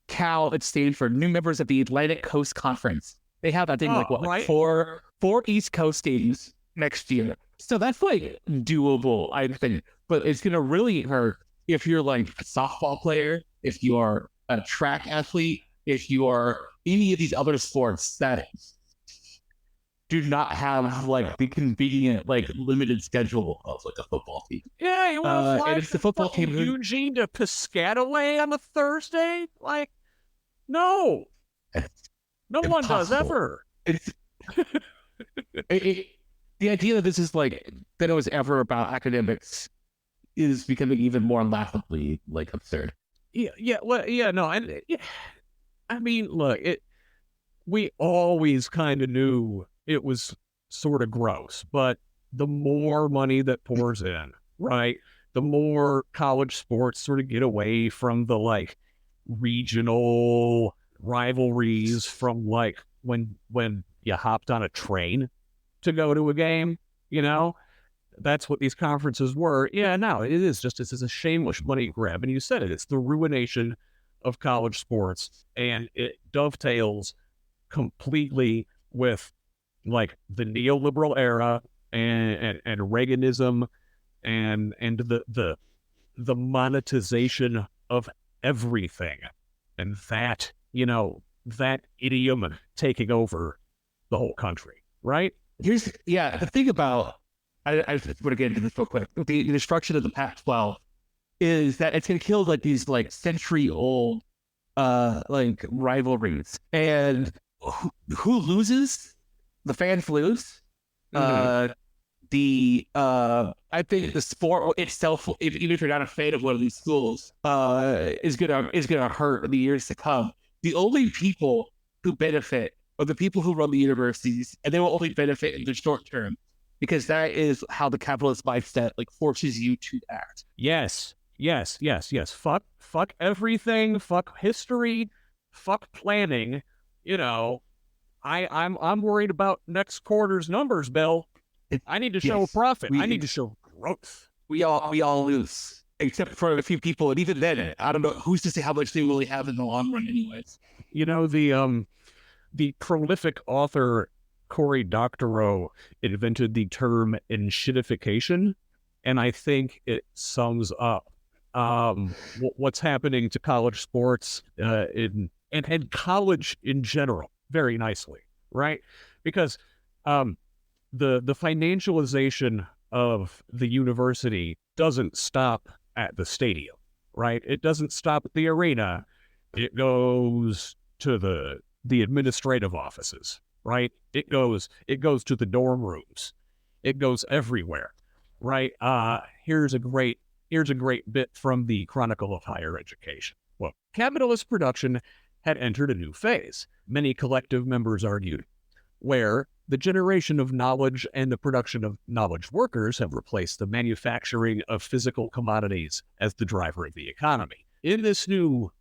Cal at Stanford, new members of the Atlantic Coast Conference, they have that thing like right. four East Coast teams next year, so that's like doable, I think. But it's gonna really hurt if you're like a softball player, if you are a track athlete, if you are any of these other sports that do not have like the convenient, like limited schedule of like a football team. Yeah, you want to fly And it's the football team who, Eugene to Piscataway on a Thursday? Like, no, no one does impossible. ever. It's the idea that this is like that it was ever about academics is becoming even more laughably like absurd. No, and I mean, look, we always kind of knew it was sort of gross, but the more money that pours in, right, the more college sports sort of get away from the like regional rivalries from like when you hopped on a train to go to a game, that's what these conferences were. Yeah, no, it is just, it's a shameless money grab. And you said it, it's the ruination of college sports, and it dovetails completely with like the neoliberal era and Reaganism and the monetization of everything, and that that idiom taking over the whole country, right? The thing about I just want to get into this real quick. The destruction of the Pac-12 is that it's going to kill like these like century-old like rivalries, and who loses? The fans lose. Mm-hmm. I think the sport itself, even if you're not a fan of one of these schools, is gonna hurt in the years to come. The only people who benefit are the people who run the universities, and they will only benefit in the short term, because that is how the capitalist mindset like forces you to act. Yes. Fuck everything. Fuck history. Fuck planning. I'm worried about next quarter's numbers, Bill. I need to show a profit. I need to show growth. We all lose, except for a few people, and even then, I don't know who's to say how much they really have in the long run, anyways. The prolific author Cory Doctorow invented the term Enshittification, and I think it sums up what's happening to college sports and college in general very nicely, right? Because the financialization of the university doesn't stop at the stadium, right? It doesn't stop at the arena. It goes to the administrative offices, right? It goes to the dorm rooms. It goes everywhere, right? Here's a great bit from the Chronicle of Higher Education. Well, capitalist production had entered a new phase, many collective members argued, where the generation of knowledge and the production of knowledge workers have replaced the manufacturing of physical commodities as the driver of the economy. In this new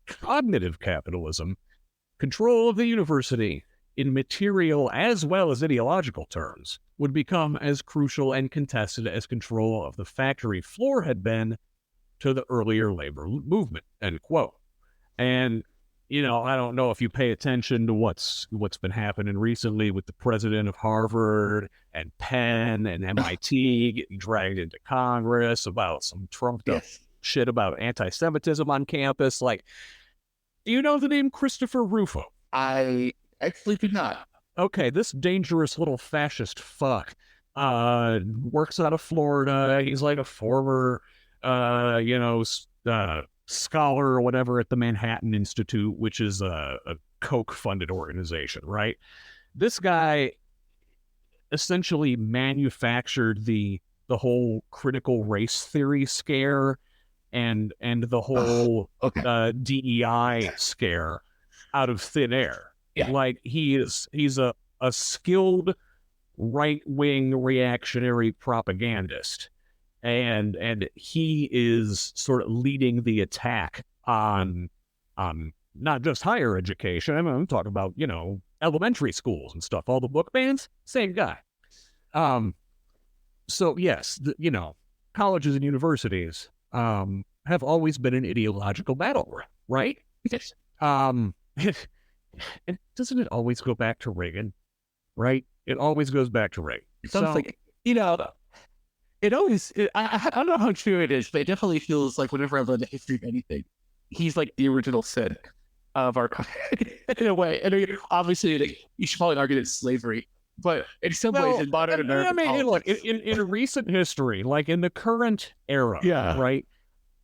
cognitive capitalism, control of the university in material as well as ideological terms would become as crucial and contested as control of the factory floor had been to the earlier labor movement, end quote. And I don't know if you pay attention to what's been happening recently with the president of Harvard and Penn and MIT getting dragged into Congress about some trumped up shit about anti-Semitism on campus. Like, do you know the name Christopher Rufo? I actually do not. Okay, this dangerous little fascist fuck works out of Florida. He's like a former, scholar or whatever at the Manhattan Institute, which is a Koch-funded organization, right? This guy essentially manufactured the whole critical race theory scare and the whole DEI scare out of thin air. Yeah. Like he's a skilled right-wing reactionary propagandist. And he is sort of leading the attack on not just higher education. I mean, I'm talking about, elementary schools and stuff. All the book bans, same guy. So yes, colleges and universities have always been an ideological battleground, right? Yes. And doesn't it always go back to Reagan, right? It always goes back to Reagan. It sounds like, it always, I don't know how true it is, but it definitely feels like whenever I've learned the history of anything, he's like the original sin of our country in a way. And obviously, you should probably argue it's slavery, but in some ways, in modern American look, politics, in recent history, like in the current era, right?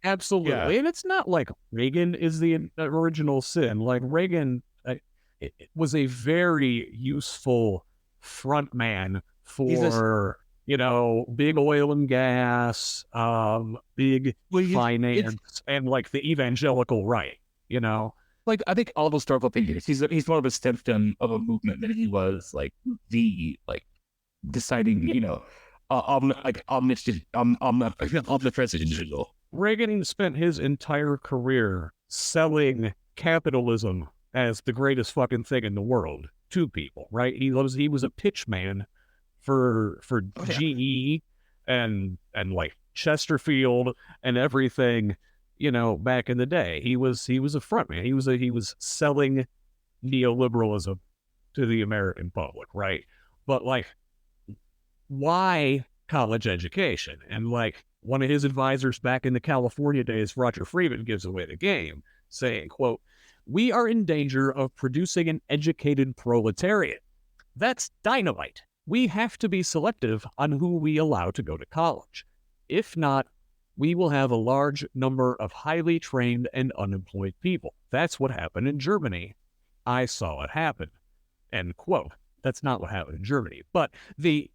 Absolutely. Yeah. And it's not like Reagan is the original sin. Like Reagan it was a very useful front man for, big oil and gas, big finance, and like the evangelical right, Like, I think all those historical figures, he's more of a stem of a movement than he was like the deciding, omnipresent individual. Reagan spent his entire career selling capitalism as the greatest fucking thing in the world to people, right? He was a pitch man for GE and like Chesterfield and everything, back in the day. He was a front man. He was selling neoliberalism to the American public, right? But like, why college education? And like, one of his advisors back in the California days, Roger Freeman, gives away the game, saying, quote, "We are in danger of producing an educated proletariat. That's dynamite. We have to be selective on who we allow to go to college. If not, we will have a large number of highly trained and unemployed people. That's what happened in Germany. I saw it happen." End quote. That's not what happened in Germany. But the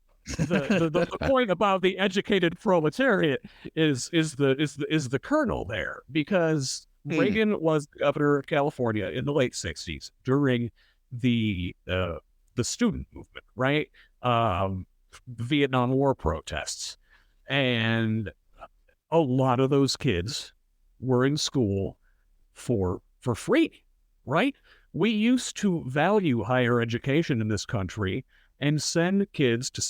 point about the educated proletariat is the kernel there, because Reagan was governor of California in the late 60s during the student movement, right? The Vietnam War protests, and a lot of those kids were in school for free, right? We used to value higher education in this country and send kids to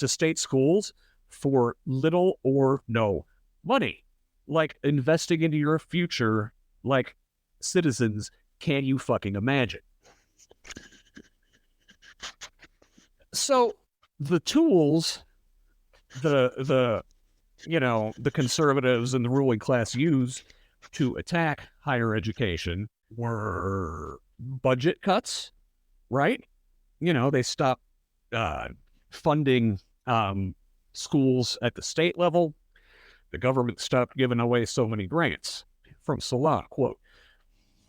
state schools for little or no money, like investing into your future, like citizens. Can you fucking imagine? So the tools, the conservatives and the ruling class used to attack higher education were budget cuts, right? They stopped funding schools at the state level. The government stopped giving away so many grants. From Salah, quote,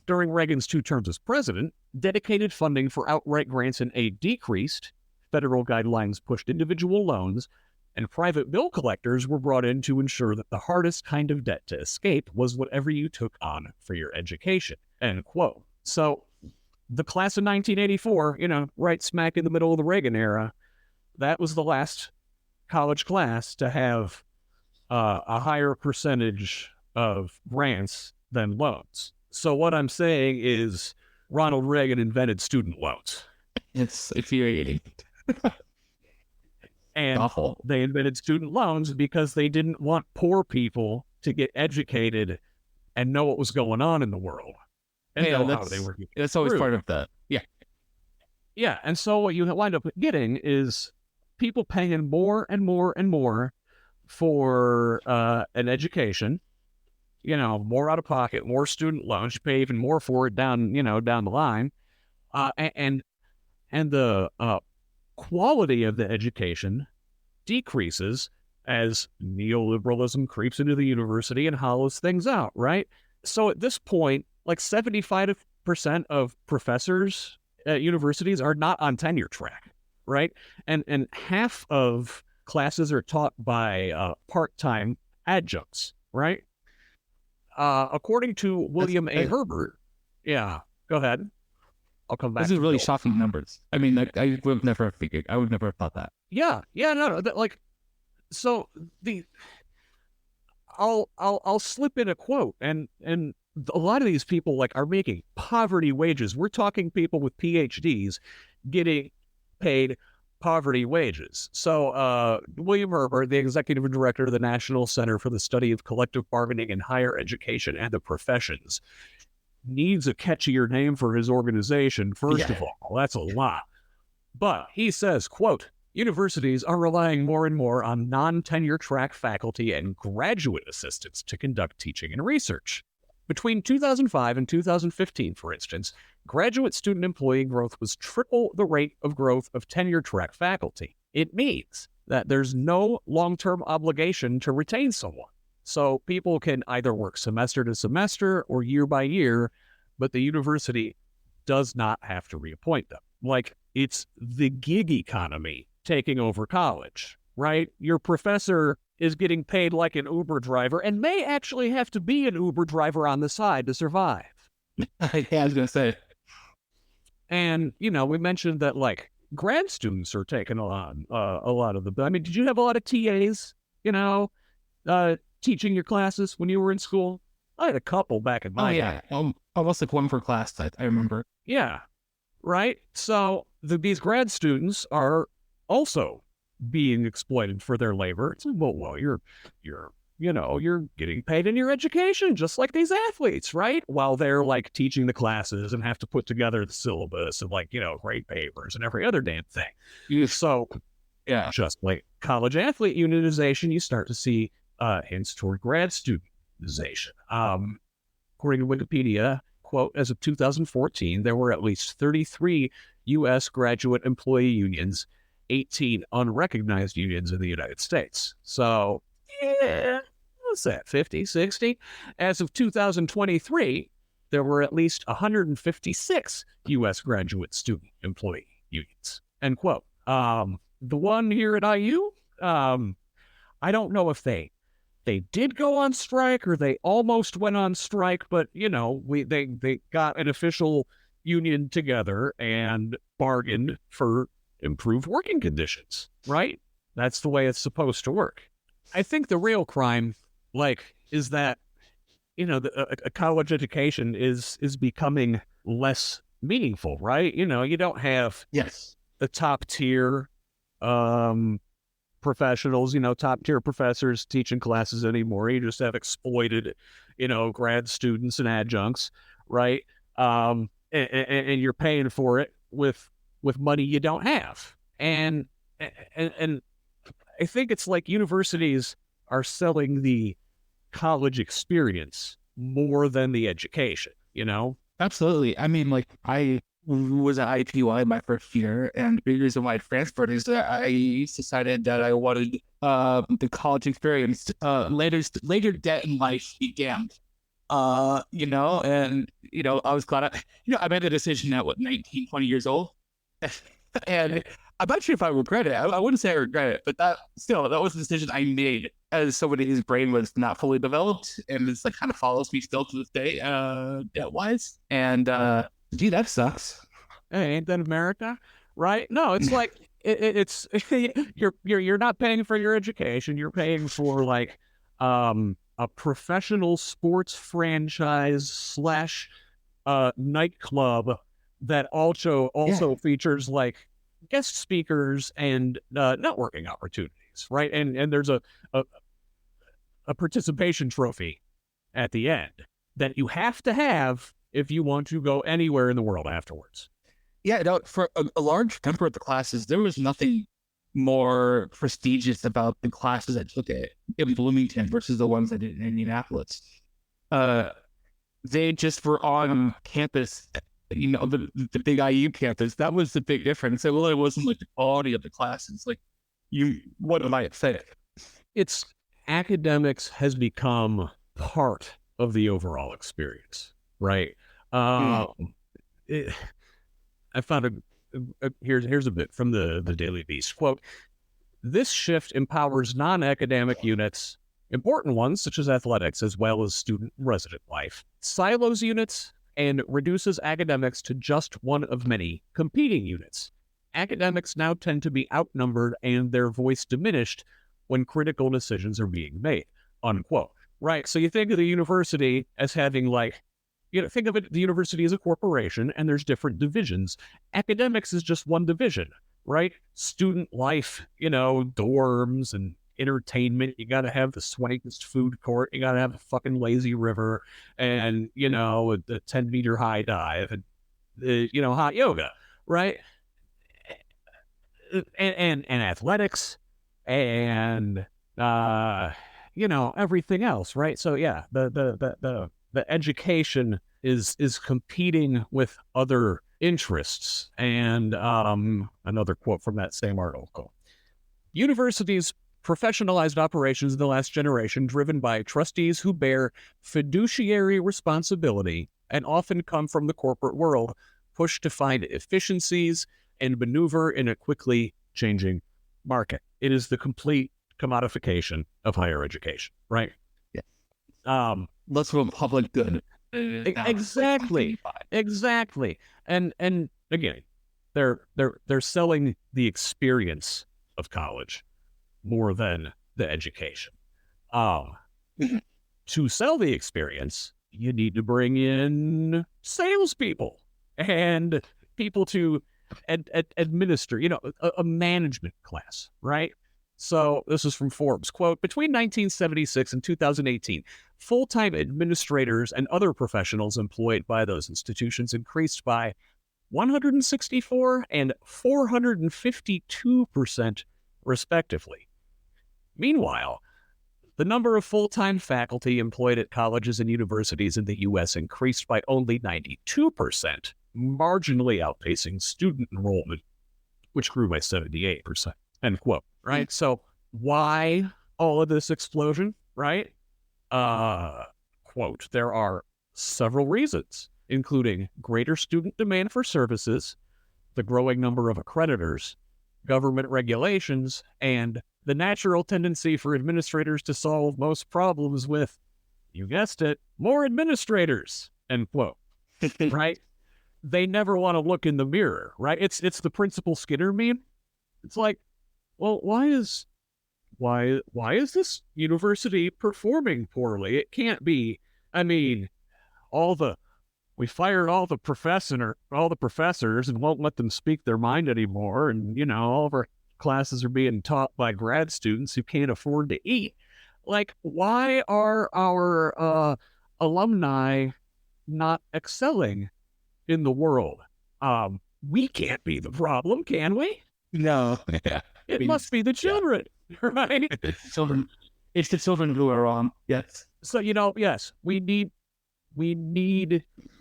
"During Reagan's 2 terms as president, dedicated funding for outright grants and aid decreased, federal guidelines pushed individual loans, and private bill collectors were brought in to ensure that the hardest kind of debt to escape was whatever you took on for your education." End quote. So the class of 1984, right smack in the middle of the Reagan era, that was the last college class to have a higher percentage of grants than loans. So what I'm saying is Ronald Reagan invented student loans. It's infuriating. And awful. They invented student loans because they didn't want poor people to get educated and know what was going on in the world. And know how they were. That's always part of that. Yeah. Yeah. And so what you wind up getting is people paying more and more and more for an education, more out of pocket, more student loans. You pay even more for it down the line. And the quality of the education decreases as neoliberalism creeps into the university and hollows things out, right? So at this point, like 75% of professors at universities are not on tenure track, right? And half of classes are taught by part-time adjuncts, right? According to William A. Herbert. Yeah, go ahead. I'll come back. This is really shocking numbers. I mean, like, I would have never figured. I would never have thought that. Yeah, no. So I'll slip in a quote, and a lot of these people like are making poverty wages. We're talking people with PhDs getting paid poverty wages. So William Herbert, the executive director of the National Center for the Study of Collective Bargaining in Higher Education and the Professions, needs a catchier name for his organization. First of all, that's a lot. But he says, quote, universities are relying more and more on non-tenure track faculty and graduate assistants to conduct teaching and research. Between 2005 and 2015, for instance, graduate student employee growth was triple the rate of growth of tenure track faculty. It means that there's no long-term obligation to retain someone. So people can either work semester to semester or year by year, but the university does not have to reappoint them. Like, it's the gig economy taking over college, right? Your professor is getting paid like an Uber driver and may actually have to be an Uber driver on the side to survive. I was going to say. And, we mentioned that, like, grad students are taking on a lot of the... I mean, did you have a lot of TAs, teaching your classes when you were in school? I had a couple back in my day. Almost like one per class, I remember. Yeah, right? So these grad students are also being exploited for their labor. It's like, well, you're getting paid in your education, just like these athletes, right? While they're like teaching the classes and have to put together the syllabus and grade papers and every other damn thing. So, yeah, just like college athlete unionization, you start to see hints toward grad studentization. According to Wikipedia, quote, as of 2014, there were at least 33 U.S. graduate employee unions, 18 unrecognized unions in the United States. So, what's that, 50, 60? As of 2023, there were at least 156 U.S. graduate student employee unions, end quote. The one here at IU, I don't know if they did go on strike or they almost went on strike, but, they got an official union together and bargained for improved working conditions, right? That's the way it's supposed to work. I think the real crime, is that, a college education is becoming less meaningful, right? You don't have the top tier professionals, top tier professors teaching classes anymore. You just have exploited, grad students and adjuncts, right? And you're paying for it with money you don't have. And I think it's like universities are selling the college experience more than the education, Absolutely. I mean, I was at IPY my first year, and the reason why I transferred is that I decided that I wanted the college experience later that in life began. I was glad I made the decision at 19, 20 years old. And I'm not sure if I regret it. I wouldn't say I regret it, but that was the decision I made as somebody whose brain was not fully developed, and it's kind of follows me still to this day, debt wise. And gee, that sucks. Hey, ain't that America, right? No, it's like it's you're not paying for your education. You're paying for a professional sports franchise / nightclub that also features guest speakers and networking opportunities, right? And there's a participation trophy at the end that you have to have if you want to go anywhere in the world afterwards. Yeah, no, for a large number of the classes, there was nothing more prestigious about the classes I took in Bloomington versus the ones I did in Indianapolis. They just were on campus, the big IU campus. That was the big difference. It really wasn't the quality of the classes. What am I saying? It's academics has become part of the overall experience, right? I found here's a bit from the Daily Beast. Quote, this shift empowers non-academic units, important ones such as athletics, as well as student resident life, silos units, and reduces academics to just one of many competing units. Academics now tend to be outnumbered and their voice diminished when critical decisions are being made, unquote. Right, so you think of the university as having think of it, the university as a corporation, and there's different divisions. Academics is just one division, right? Student life, dorms and entertainment. You got to have the swankiest food court. You got to have a fucking lazy river and, the 10-meter high dive and, hot yoga, right? And athletics and, everything else, right? So yeah, the education is competing with other interests. And another quote from that same article: universities professionalized operations in the last generation, driven by trustees who bear fiduciary responsibility and often come from the corporate world, push to find efficiencies and maneuver in a quickly changing market. It is the complete commodification of higher education, right? Yeah. Less of a public good. Exactly. And again, they're selling the experience of college more than the education. To sell the experience, you need to bring in salespeople and people to administer, a management class, right? So this is from Forbes. Quote, between 1976 and 2018, full-time administrators and other professionals employed by those institutions increased by 164 and 452%, respectively. Meanwhile, the number of full-time faculty employed at colleges and universities in the U.S. increased by only 92%, marginally outpacing student enrollment, which grew by 78%. End quote. Right? So why all of this explosion? Right? Quote, there are several reasons, including greater student demand for services, the growing number of accreditors, government regulations, and the natural tendency for administrators to solve most problems with, you guessed it, more administrators, end quote. Right? They never want to look in the mirror, right? It's the Principal Skinner meme. It's like, well, why is this university performing poorly? It can't be. I mean, we fired all the professors and won't let them speak their mind anymore, and all of our classes are being taught by grad students who can't afford to eat. Like, why are our alumni not excelling in the world? We can't be the problem, can we? No. It must be the children, right? It's the children who are wrong. Yes. So, yes, we need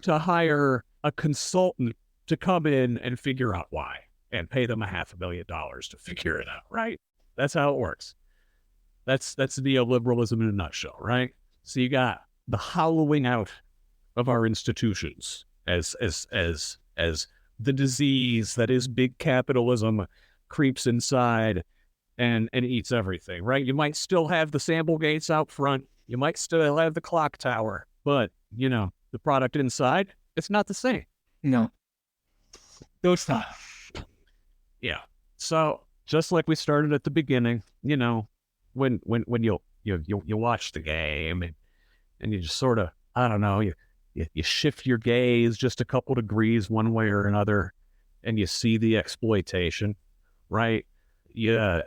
to hire a consultant to come in and figure out why and pay them $500,000 to figure it out, right? That's how it works. That's neoliberalism in a nutshell, right? So you got the hollowing out of our institutions as the disease that is big capitalism creeps inside and eats everything, right? You might still have the sample gates out front. You might still have the clock tower, but, the product inside, it's not the same. No. No, it's not. Yeah. So just like we started at the beginning, when you watch the game and you just sort of, I don't know, you shift your gaze just a couple degrees one way or another and you see the exploitation, right? You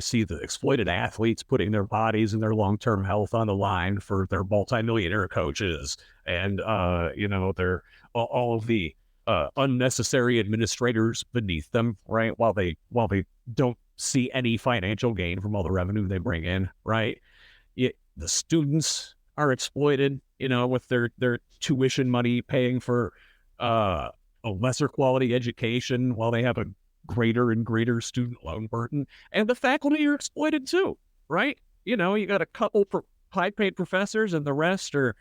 see the exploited athletes putting their bodies and their long-term health on the line for their multimillionaire coaches, and their all of the unnecessary administrators beneath them, right? While they don't see any financial gain from all the revenue they bring in, right? The students are exploited, with their tuition money paying for a lesser quality education while they have a greater and greater student loan burden, and the faculty are exploited too, right? You got a couple high-paid professors, and the rest are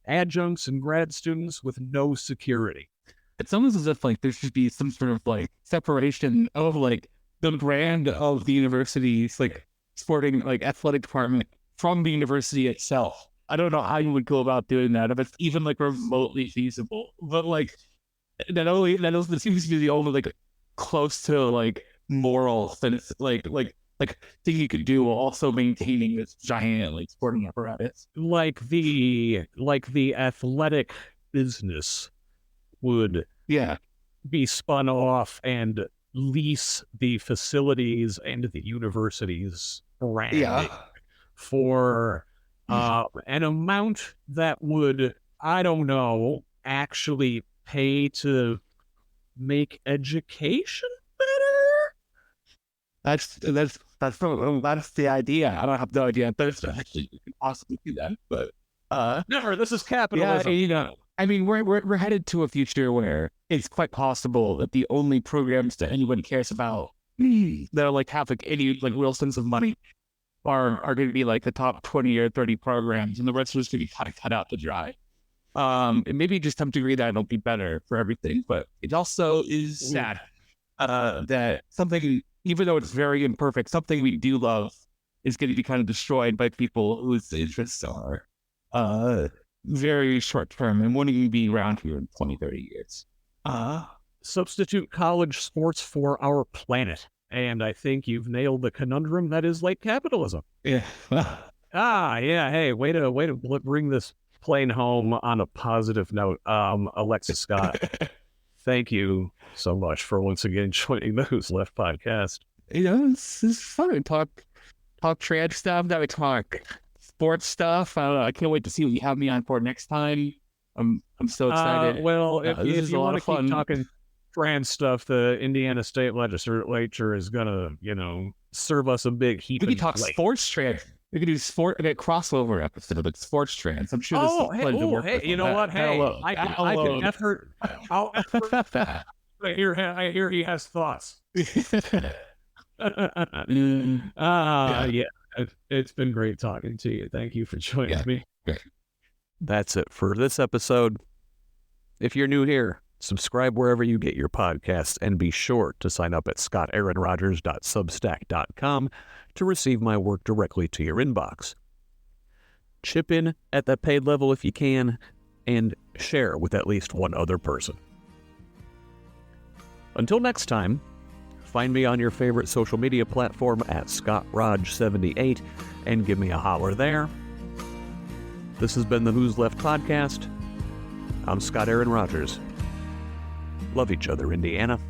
adjuncts and grad students with no security. It's almost as if there should be some sort of separation of the brand of the university's sporting athletic department from the university itself. I don't know how you would go about doing that if it's even remotely feasible, but that seems to be the only close to moral, and it's thing you could do while also maintaining this giant like sporting apparatus. Like the athletic business would Yeah. be spun off and lease the facilities and the university's branding for an amount that would, I don't know, actually pay to make education better. That's the idea. I don't have no idea. There's actually you can possibly do that, but No, this is yeah, capitalism. you know, I mean, we're headed to a future where it's quite possible that the only programs that anyone cares about that are like have like any like real sense of money are going to be like the top 20 or 30 programs, and the rest of us going to be kind of cut out to dry. And maybe just some degree that it'll be better for everything, but it also is sad that something, even though it's very imperfect, something we do love is going to be kind of destroyed by people whose interests are very short term and won't even be around here in 20, 30 years. Substitute college sports for our planet. And I think you've nailed the conundrum that is late capitalism. Yeah. Yeah. Hey, way to bring this plane home on a positive note. Alexis Scott, thank you so much for once again joining the Who's Left podcast. You know, it's fun to talk trans stuff. Now we talk sports stuff. I don't know. I can't wait to see what you have me on for next time. I'm so excited. Well, this if is you a lot want to of fun. keep talking trans stuff, the Indiana State Legislature is gonna, serve us a big heap. We of could talk plate. sports trans. We could do a crossover episode of like sports trans. I'm sure this is plenty to work with you on know that. what? Hey, Hello. I can effort. I'll effort. I hear he has thoughts. Yeah. It's been great talking to you. Thank you for joining me. Great. That's it for this episode. If you're new here, subscribe wherever you get your podcasts and be sure to sign up at scottaaronrogers.substack.com to receive my work directly to your inbox. Chip in at that paid level if you can and share with at least one other person. Until next time, find me on your favorite social media platform at ScottRog78 and give me a holler there. This has been the Who's Left podcast. I'm Scott Aaron Rogers. Love each other, Indiana.